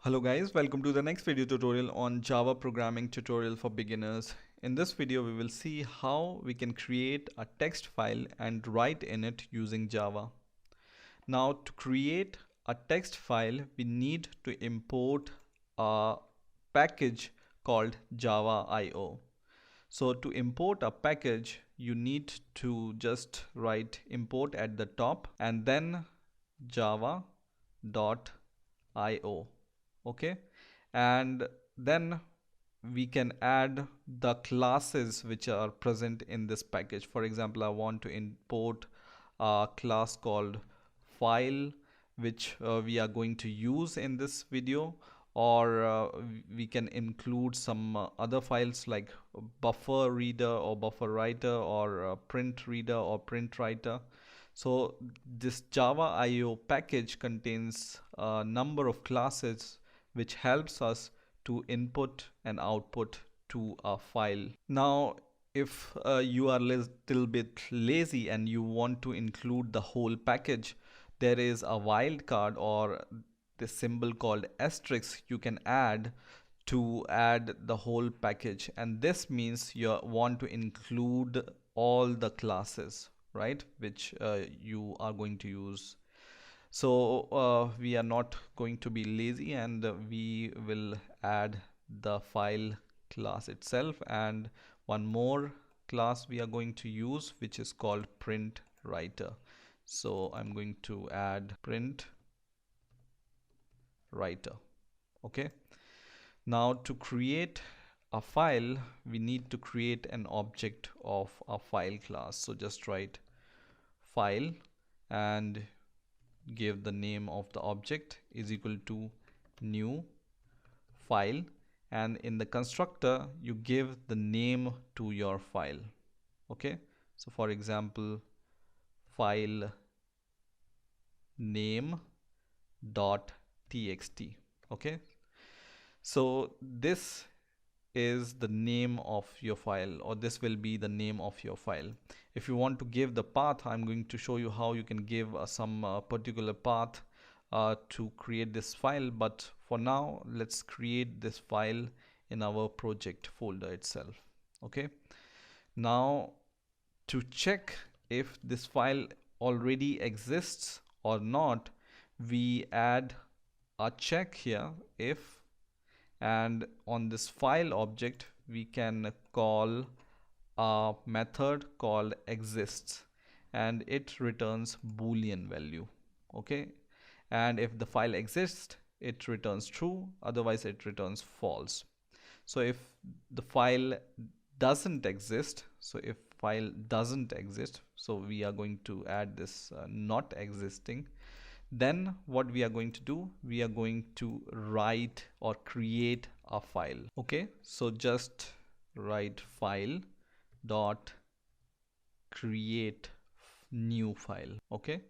Hello guys, welcome to the next video tutorial on Java programming tutorial for beginners. In this video, we will see how we can create a text file and write in it using Java. Now, to create a text file, we need to import a package called Java.io. So to import a package, you need to just write import at the top and then java.io. Okay, and then we can add the classes which are present in this package. For example, I want to import a class called file, which we are going to use in this video, or we can include some other files like buffer reader or buffer writer, or print reader or print writer. So this Java.io package contains a number of classes which helps us to input and output to a file. Now, if you are a little bit lazy and you want to include the whole package, there is a wildcard or the symbol called asterisk you can add to add the whole package, and this means you want to include all the classes, right, which you are going to use. So we are not going to be lazy, and we will add the file class itself and one more class we are going to use, which is called print writer. So I'm going to add print writer. Okay, now to create a file, we need to create an object of a file class. So just write file and give the name of the object is equal to new file, and in the constructor you give the name to your file. Okay, so for example, file name dot txt. Okay, so this is the name of your file, or this will be the name of your file. If you want to give the path, I'm going to show you how you can give some particular path to create this file, but for now let's create this file in our project folder itself. Okay, now to check if this file already exists or not, we add a check here, if, and on this file object we can call a method called exists, and it returns boolean value. Okay, and if the file exists, it returns true, otherwise it returns false. So if the file doesn't exist, so we are going to add this not existing. Then what we are going to do, we are going to write or create a file. Okay, so just write file dot create new file. Okay,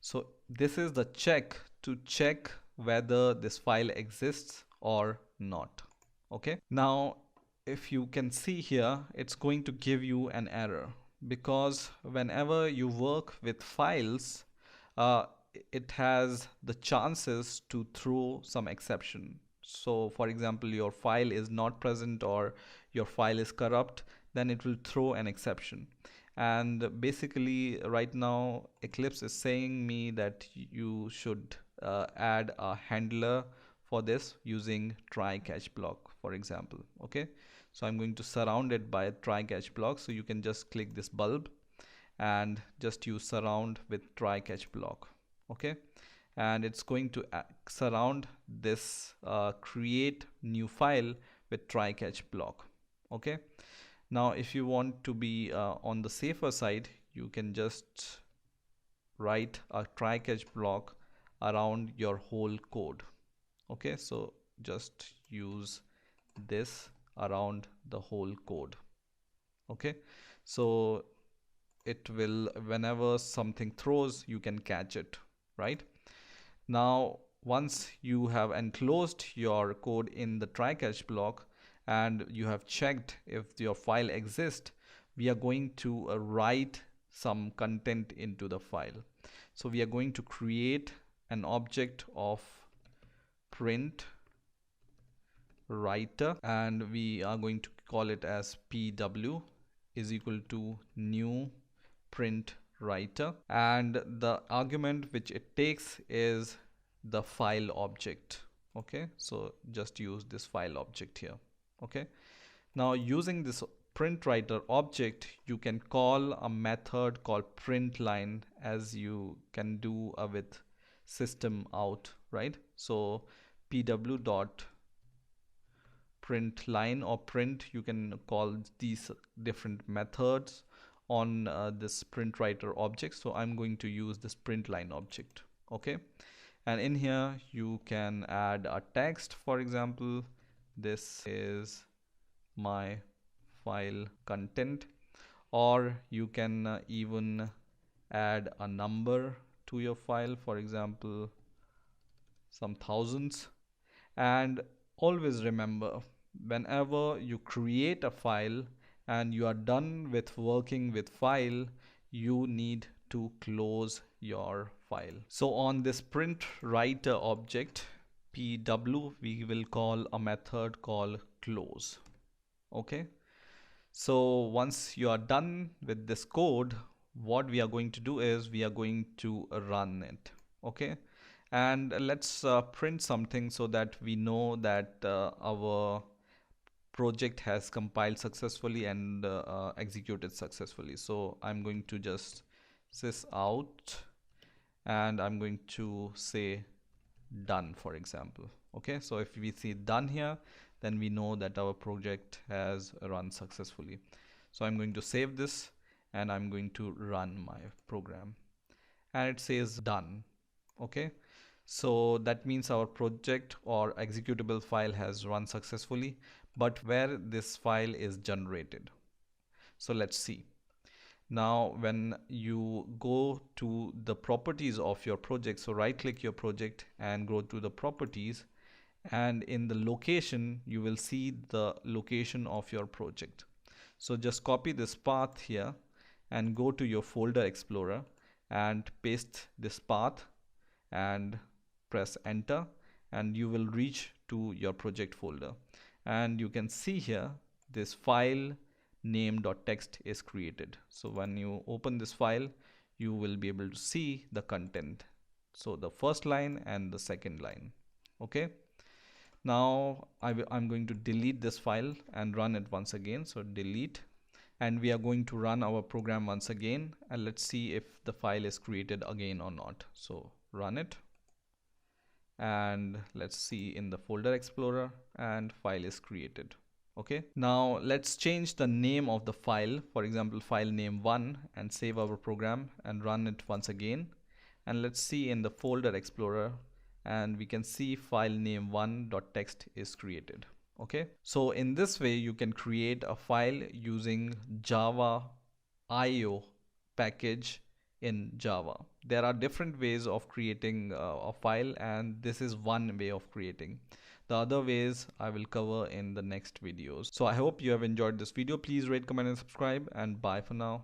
so this is the check to check whether this file exists or not. Okay, now if you can see here, it's going to give you an error, because whenever you work with files, it has the chances to throw some exception. So for example, your file is not present or your file is corrupt, then it will throw an exception. And basically right now Eclipse is saying me that you should add a handler for this using try catch block, for example. Okay, so I'm going to surround it by a try catch block. So you can just click this bulb and just use surround with try catch block. Okay, and it's going to surround this create new file with try catch block. Okay, now if you want to be on the safer side, you can just write a try catch block around your whole code. Okay, so just use this around the whole code. Okay, so it will, whenever something throws, you can catch it, right? Now once you have enclosed your code in the try catch block and you have checked if your file exists, we are going to write some content into the file. So we are going to create an object of print writer, and we are going to call it as PW is equal to new print writer, and the argument which it takes is the file object. Okay, so just use this file object here. Okay, now using this print writer object, you can call a method called print line, as you can do with system out, right? So pw dot print line or print, you can call these different methods on this print writer object. So I'm going to use this print line object. Okay, and in here you can add a text. For example, this is my file content, or you can even add a number to your file, for example some thousands. And always remember, whenever you create a file and you are done with working with file, you need to close your file. So on this print writer object pw, we will call a method called close. Okay, so once you are done with this code, what we are going to do is we are going to run it. Okay, and let's print something so that we know that our project has compiled successfully and executed successfully. So I'm going to just sys out, and I'm going to say done, for example. Okay, so if we see done here, then we know that our project has run successfully. So I'm going to save this and I'm going to run my program, and it says done. Okay, so that means our project or executable file has run successfully, but where this file is generated. So let's see. Now when you go to the properties of your project, so right click your project and go to the properties, and in the location you will see the location of your project. So just copy this path here and go to your folder explorer and paste this path and press enter, and you will reach to your project folder, and you can see here this file name.txt is created. So when you open this file, you will be able to see the content, so the first line and the second line. Okay, now I'm going to delete this file and run it once again. So delete, and we are going to run our program once again, and let's see if the file is created again or not. So run it, and let's see in the folder explorer, and file is created. Okay, now let's change the name of the file, for example file name 1, and save our program and run it once again, and let's see in the folder explorer, and we can see file name 1.txt is created. Okay, so in this way you can create a file using Java IO package in Java. There are different ways of creating a file, and this is one way of creating. The other ways I will cover in the next videos. So I hope you have enjoyed this video. Please rate, comment and subscribe, and bye for now.